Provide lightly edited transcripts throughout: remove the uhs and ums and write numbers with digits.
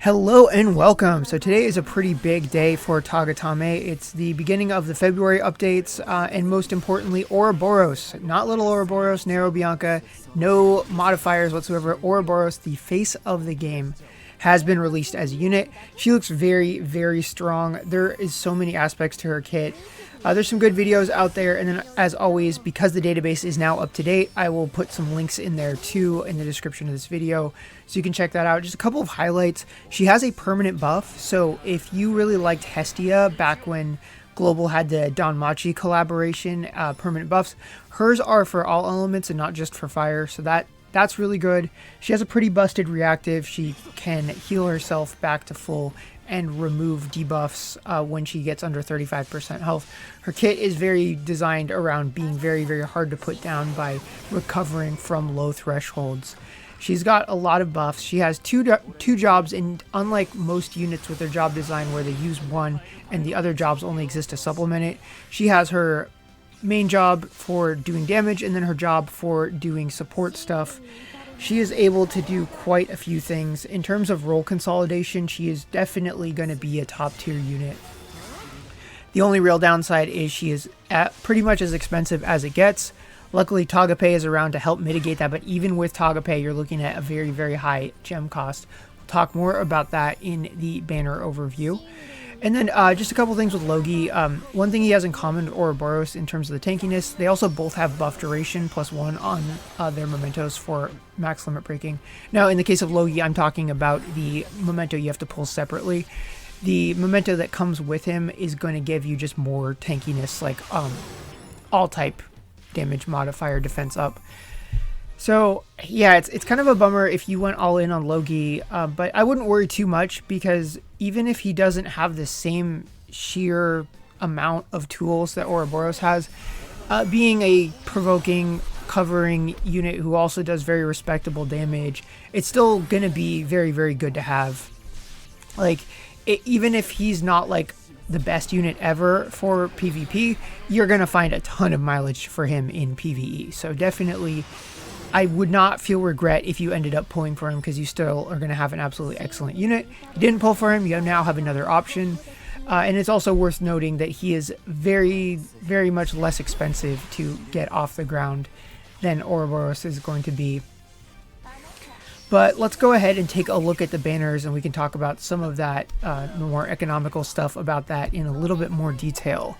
Hello and welcome. So today is a pretty big day for TAGA. It's the beginning of the February updates, and most importantly, Ouroboros. Not little Ouroboros, Nero Bianca, no modifiers whatsoever. Ouroboros, the face of the game, has been released as a unit. She looks very, very strong. There is so many aspects to her kit. There's some good videos out there, and then as always, because the database is now up to date, I will put some links in there too in the description of this video, so you can check that out. Just a couple of highlights. She has a permanent buff, so if you really liked Hestia back when Global had the Danmachi collaboration, permanent buffs, hers are for all elements and not just for fire, so that's really good. She has a pretty busted reactive. She can heal herself back to full and remove debuffs when she gets under 35% health. Her kit is very designed around being very, very hard to put down by recovering from low thresholds. She's got a lot of buffs. She has two jobs, and unlike most units with their job design where they use one and the other jobs only exist to supplement it, she has her main job for doing damage and then her job for doing support stuff. She is able to do quite a few things. In terms of role consolidation, she is definitely going to be a top tier unit. The only real downside is she is pretty much as expensive as it gets. Luckily, TAGA is around to help mitigate that, but even with TAGA, you're looking at a very, very high gem cost. We'll talk more about that in the banner overview. And then just a couple things with Logi. One thing he has in common with Ouroboros in terms of the tankiness, they also both have buff duration +1 on their mementos for max limit breaking. Now, in the case of Logi, I'm talking about the memento you have to pull separately. The memento that comes with him is going to give you just more tankiness, like all type damage modifier defense up. So yeah, it's kind of a bummer if you went all in on Logi, but I wouldn't worry too much, because even if he doesn't have the same sheer amount of tools that Ouroboros has, being a provoking covering unit who also does very respectable damage, it's still going to be very, very good to have. Like, even if he's not like the best unit ever for PvP, you're going to find a ton of mileage for him in PvE. So definitely, I would not feel regret if you ended up pulling for him, because you still are going to have an absolutely excellent unit. If you didn't pull for him, you now have another option. And it's also worth noting that he is very, very much less expensive to get off the ground than Ouroboros is going to be. But let's go ahead and take a look at the banners, and we can talk about some of that more economical stuff about that in a little bit more detail.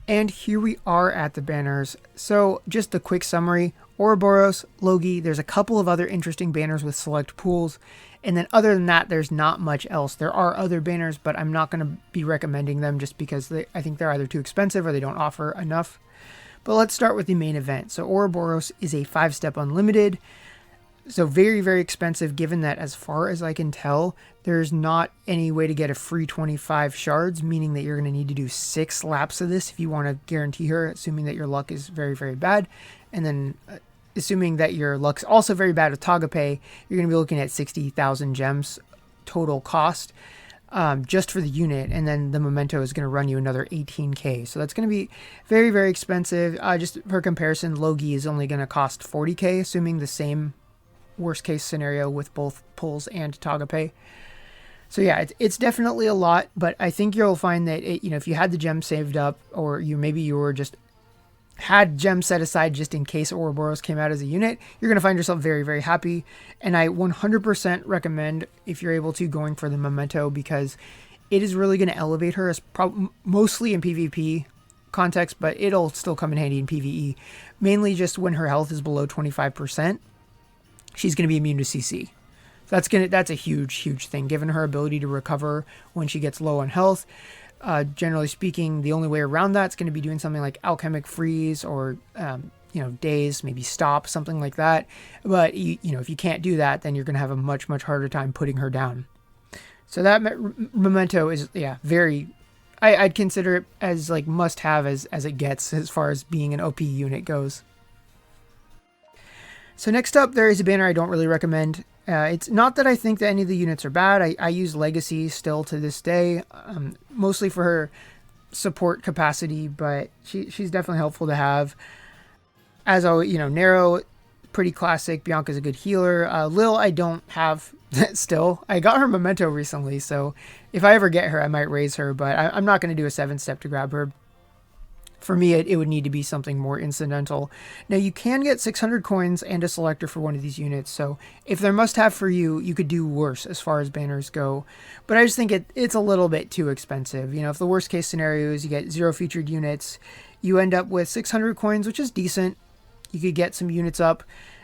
And here we are at the banners. So just a quick summary: Ouroboros, Logi, there's a couple of other interesting banners with select pools. And then other than that, there's not much else. There are other banners, but I'm not going to be recommending them just because I think they're either too expensive or they don't offer enough. But let's start with the main event. So Ouroboros is a 5-step unlimited. So very, very expensive, given that, as far as I can tell, there's not any way to get a free 25 shards, meaning that you're going to need to do 6 laps of this if you want to guarantee her, assuming that your luck is very, very bad. And then assuming that your luck's also very bad with TAGA, you're going to be looking at 60,000 gems total cost just for the unit. And then the memento is going to run you another 18k. So that's going to be very, very expensive. Just for comparison, Logi is only going to cost 40k, assuming the same worst case scenario with both pulls and TAGA. So yeah, it's definitely a lot, but I think you'll find that if you had the gems saved up, or maybe you were just had gems set aside just in case Ouroboros came out as a unit, you're going to find yourself very, very happy. And I 100% recommend, if you're able to, going for the memento, because it is really going to elevate her, as mostly in PvP context, but it'll still come in handy in PvE, mainly just when her health is below 25%. She's going to be immune to CC. That's a huge, huge thing, given her ability to recover when she gets low on health. Generally speaking, the only way around that is going to be doing something like alchemic freeze, or daze, maybe stop, something like that. But if you can't do that, then you're going to have a much, much harder time putting her down. So that memento is very. I'd consider it as like must have as it gets, as far as being an OP unit goes. So next up, there is a banner I don't really recommend. It's not that I think that any of the units are bad. I use Legacy still to this day, mostly for her support capacity, but she's definitely helpful to have. As always, Nero, pretty classic. Bianca's a good healer. Lil, I don't have Still, I got her Memento recently, so if I ever get her, I might raise her, but I'm not going to do a 7-step to grab her. For me, it would need to be something more incidental. Now, you can get 600 coins and a selector for one of these units, so if they're must-have for you, you could do worse as far as banners go. But I just think it's a little bit too expensive. You know, if the worst-case scenario is you get 0 featured units, you end up with 600 coins, which is decent. You could get some units up,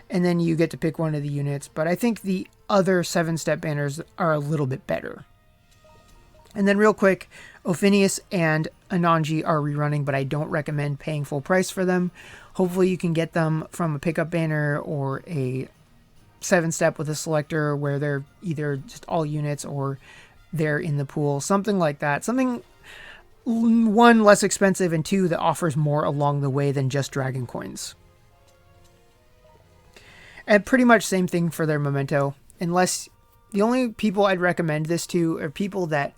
and then you get to pick one of the units. But I think the other 7-step banners are a little bit better. And then real quick, Ophinius and Ananji are rerunning, but I don't recommend paying full price for them. Hopefully you can get them from a pickup banner or a 7-step with a selector where they're either just all units or they're in the pool. Something like that. Something, 1, less expensive, and 2, that offers more along the way than just dragon coins. And pretty much same thing for their Memento. Unless the only people I'd recommend this to are people that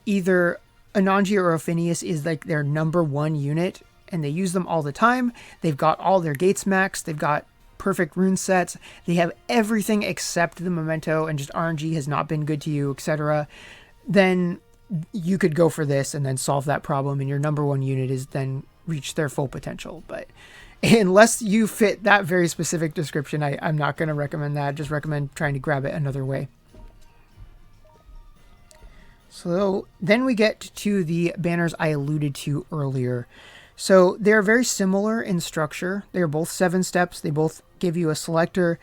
either Ananji or Ophinius is like their #1 unit and they use them all the time. They've got all their gates maxed. They've got perfect rune sets. They have everything except the Memento, and just RNG has not been good to you, etc. Then you could go for this and then solve that problem, and your #1 unit is then reach their full potential. But unless you fit that very specific description, I'm not going to recommend that. Just recommend trying to grab it another way. So then we get to the banners I alluded to earlier. So they're very similar in structure. They're both 7 steps. They both give you a selector.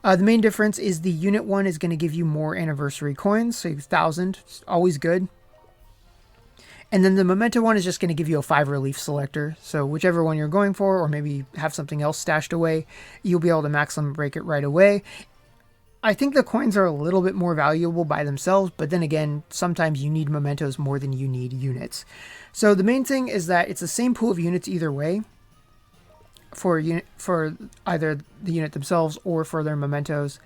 The main difference is the unit one is going to give you more anniversary coins, so 1,000, always good. And then the Memento one is just going to give you a 5 relief selector. So whichever one you're going for, or maybe have something else stashed away, you'll be able to maximum break it right away. I think the coins are a little bit more valuable by themselves, but then again, sometimes you need mementos more than you need units. So the main thing is that it's the same pool of units either way, for either the unit themselves or for their mementos.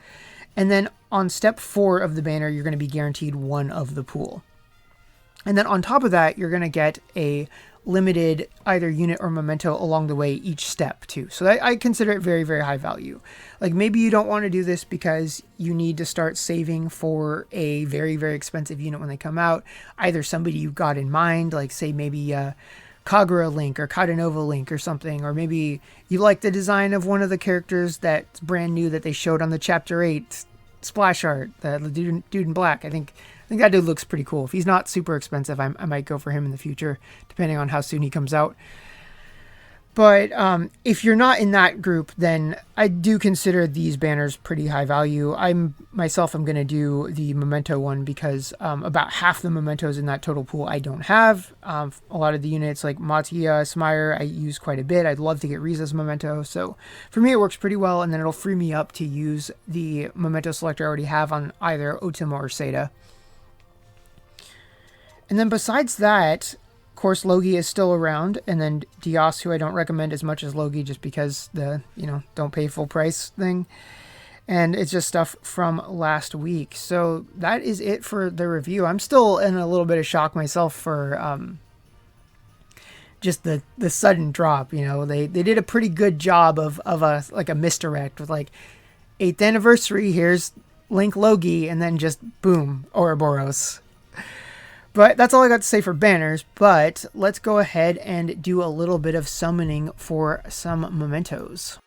And then on step 4 of the banner, you're going to be guaranteed 1 of the pool. And then on top of that, you're going to get a limited either unit or memento along the way each step too. So I consider it very, very high value. Like maybe you don't want to do this because you need to start saving for a very, very expensive unit when they come out. Either somebody you've got in mind, like say maybe Kagura Link or Kadanova Link or something, or maybe you like the design of one of the characters that's brand new that they showed on the Chapter 8 splash art, the dude in black. I think that dude looks pretty cool. If he's not super expensive, I might go for him in the future, depending on how soon he comes out. But if you're not in that group, then I do consider these banners pretty high value. I'm going to do the Memento one because about half the mementos in that total pool I don't have. A lot of the units like Matia, Smire, I use quite a bit. I'd love to get Riza's Memento. So for me, it works pretty well, and then it'll free me up to use the Memento selector I already have on either Ultima or Seda. And then besides that, of course, Logi is still around, and then Dios, who I don't recommend as much as Logi just because the, don't pay full price thing. And it's just stuff from last week. So that is it for the review. I'm still in a little bit of shock myself for just the sudden drop. They did a pretty good job of a misdirect with like 8th anniversary, here's Link Logi, and then just boom, Ouroboros. But that's all I got to say for banners, but let's go ahead and do a little bit of summoning for some mementos.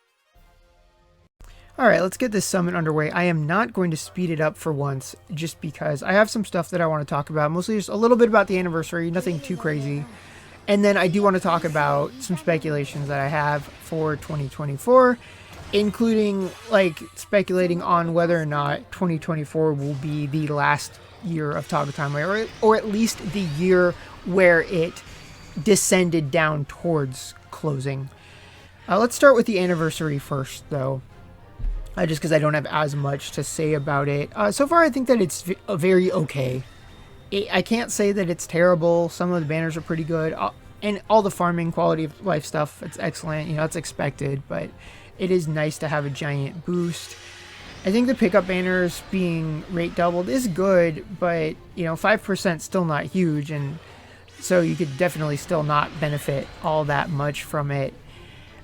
Alright, let's get this summon underway. I am not going to speed it up for once, just because I have some stuff that I want to talk about, mostly just a little bit about the anniversary, nothing too crazy. And then I do want to talk about some speculations that I have for 2024, including speculating on whether or not 2024 will be the last year of TAGA Time, or at least the year where it descended down towards closing. Let's start with the anniversary first, though, just because I don't have as much to say about it. So far, I think that it's very okay. I can't say that it's terrible. Some of the banners are pretty good, and all the farming quality of life stuff, it's excellent. It's expected, but it is nice to have a giant boost. I think the pickup banners being rate doubled is good, but 5% still not huge, and so you could definitely still not benefit all that much from it.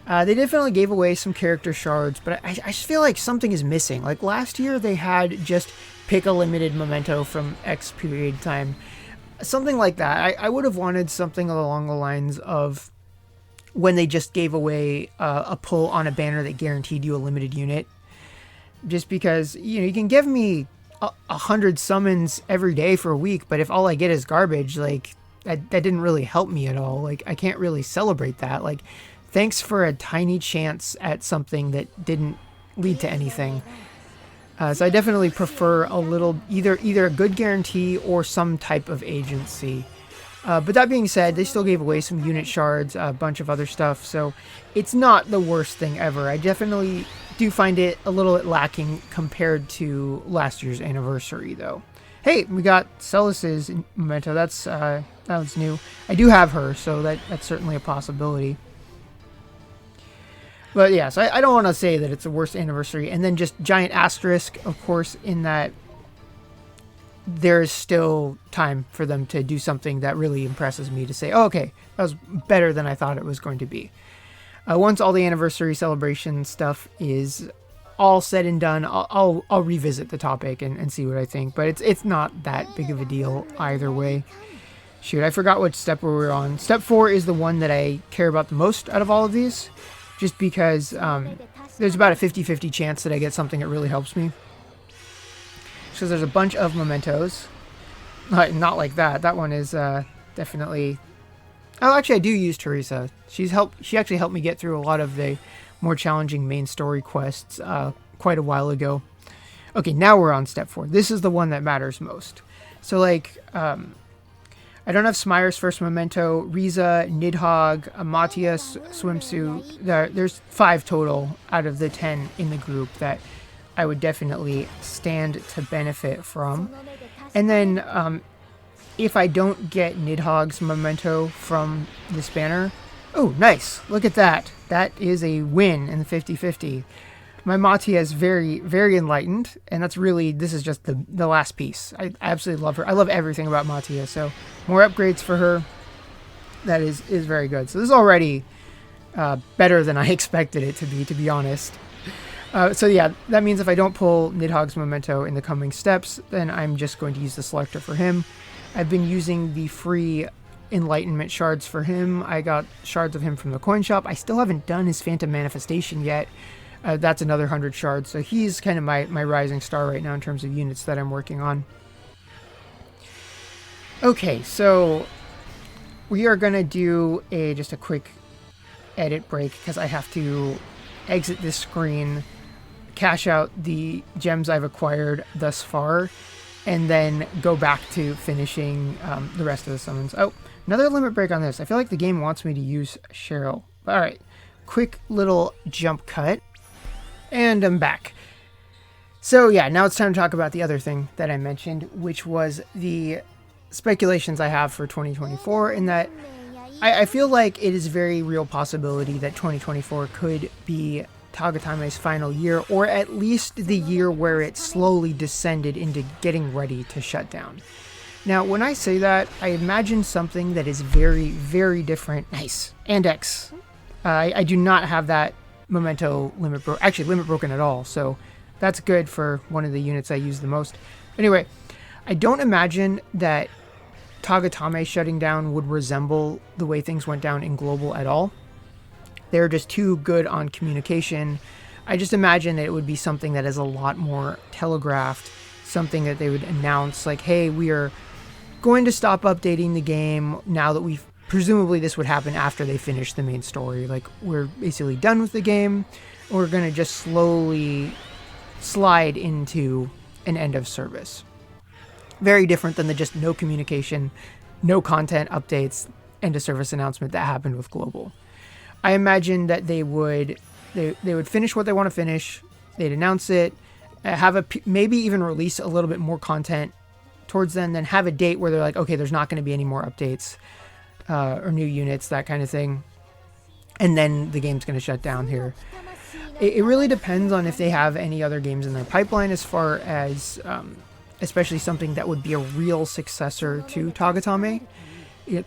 They definitely gave away some character shards, but I just feel like something is missing. Like last year they had just pick a limited memento from X period time. Something like that. I would have wanted something along the lines of when they just gave away a pull on a banner that guaranteed you a limited unit. Just because, you can give me 100 summons every day for a week, but if all I get is garbage, like, that didn't really help me at all. Like, I can't really celebrate that. Like, thanks for a tiny chance at something that didn't lead to anything. So I definitely prefer a little, either a good guarantee or some type of agency. But that being said, they still gave away some unit shards, a bunch of other stuff, so it's not the worst thing ever. I definitely do find it a little bit lacking compared to last year's anniversary, though. Hey, we got Celis's memento. That was new. I do have her, so that's certainly a possibility. But yeah, so I don't want to say that it's the worst anniversary. And then just giant asterisk, of course, in that there's still time for them to do something that really impresses me to say, oh, okay, that was better than I thought it was going to be. Once all the anniversary celebration stuff is all said and done, I'll revisit the topic and see what I think. But it's not that big of a deal either way. Shoot, I forgot which step we were on. Step 4 is the one that I care about the most out of all of these. Just because there's about a 50-50 chance that I get something that really helps me. So there's a bunch of mementos. Not like that. That one is definitely... Oh, actually, I do use Teresa. She actually helped me get through a lot of the more challenging main story quests quite a while ago. Okay, now we're on step 4. This is the one that matters most. So, like... I don't have Smire's first memento, Riza, Nidhogg, Matthias swimsuit. There's 5 total out of the 10 in the group that I would definitely stand to benefit from. And then if I don't get Nidhogg's memento from this banner, oh, nice. Look at that. That is a win in the 50-50. My Matthias is very, very enlightened, and this is just the last piece. I absolutely love her. I love everything about Matthias, so more upgrades for her. That is very good. So this is already better than I expected it to be honest. So yeah, that means if I don't pull Nidhogg's memento in the coming steps, then I'm just going to use the selector for him. I've been using the free enlightenment shards for him. I got shards of him from the coin shop. I still haven't done his phantom manifestation yet. That's another 100 shards, so he's kind of my rising star right now in terms of units that I'm working on. Okay, so we are going to do just a quick edit break because I have to exit this screen, cash out the gems I've acquired thus far, and then go back to finishing the rest of the summons. Oh, another limit break on this. I feel like the game wants me to use Cheryl. All right, quick little jump cut. And I'm back. So yeah, now it's time to talk about the other thing that I mentioned, which was the speculations I have for 2024, in that I feel like it is a very real possibility that 2024 could be Tagatame's final year, or at least the year where it slowly descended into getting ready to shut down. Now, when I say that, I imagine something that is very, very different. Nice. And X. I do not have that memento limit broken at all, so that's good for one of the units I use the most. Anyway, I don't imagine that Tagatame shutting down would resemble the way things went down in Global at all. They're just too good on communication. I just imagine that it would be something that is a lot more telegraphed, something that they would announce like, hey, we are going to stop updating the game now that we've... Presumably this would happen after they finish the main story. Like, we're basically done with the game. We're going to just slowly slide into an end of service. Very different than the just no communication, no content updates, end of service announcement that happened with Global. I imagine that they would finish what they want to finish. They'd announce it, maybe even release a little bit more content towards then have a date where they're like, okay, there's not going to be any more updates. Or new units, that kind of thing. And then the game's going to shut down here. It really depends on if they have any other games in their pipeline, as far as especially something that would be a real successor to Tagatame.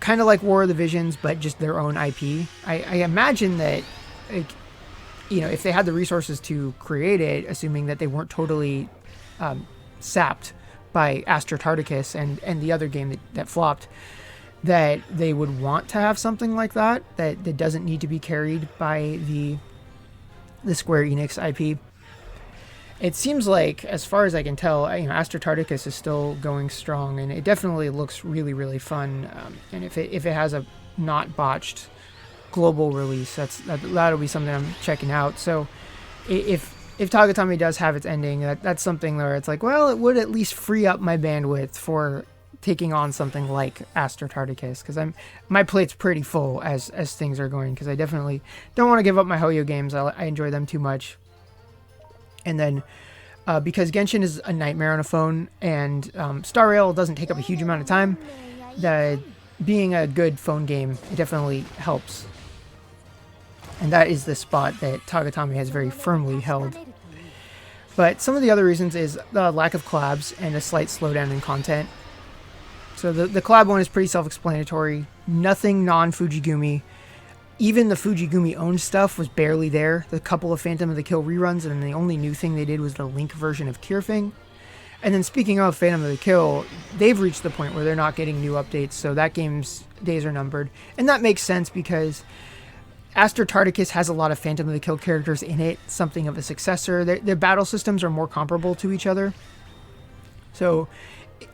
Kind of like War of the Visions, but just their own IP. I imagine that, like, if they had the resources to create it, assuming that they weren't totally sapped by Astra Tarticus and the other game that flopped, that they would want to have something like that doesn't need to be carried by the Square Enix IP. It seems like, as far as I can tell, Astra Tarticus is still going strong, and it definitely looks really, really fun. And if it has a not botched global release, that'll be something I'm checking out. So if Tagatame does have its ending, that's something where it's like, well, it would at least free up my bandwidth for taking on something like Astra Tarticus, because my plate's pretty full as things are going, because I definitely don't want to give up my Hoyo games. I enjoy them too much. And then because Genshin is a nightmare on a phone, and Star Rail doesn't take up a huge amount of time, being a good phone game, it definitely helps. And that is the spot that Tagatame has very firmly held. But some of the other reasons is the lack of collabs and a slight slowdown in content. So the collab one is pretty self-explanatory. Nothing non-Fujigumi. Even the Fujigumi-owned stuff was barely there. The couple of Phantom of the Kill reruns, and the only new thing they did was the Link version of Kirfing. And then speaking of Phantom of the Kill, they've reached the point where they're not getting new updates, so that game's days are numbered. And that makes sense because Astra Tarticus has a lot of Phantom of the Kill characters in it, something of a successor. Their battle systems are more comparable to each other. So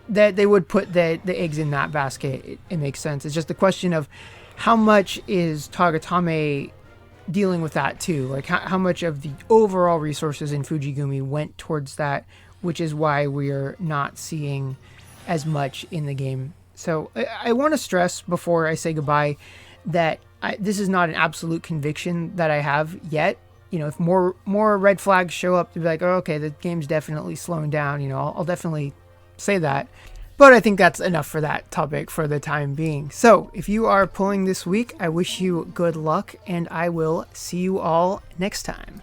that they would put the eggs in that basket. It makes sense. It's just the question of how much is Tagatame dealing with that too? Like how much of the overall resources in Fujigumi went towards that, which is why we're not seeing as much in the game. So I want to stress before I say goodbye that this is not an absolute conviction that I have yet. If more red flags show up to be like, oh, okay, the game's definitely slowing down, I'll definitely say that. But I think that's enough for that topic for the time being. So if you are pulling this week, I wish you good luck, and I will see you all next time.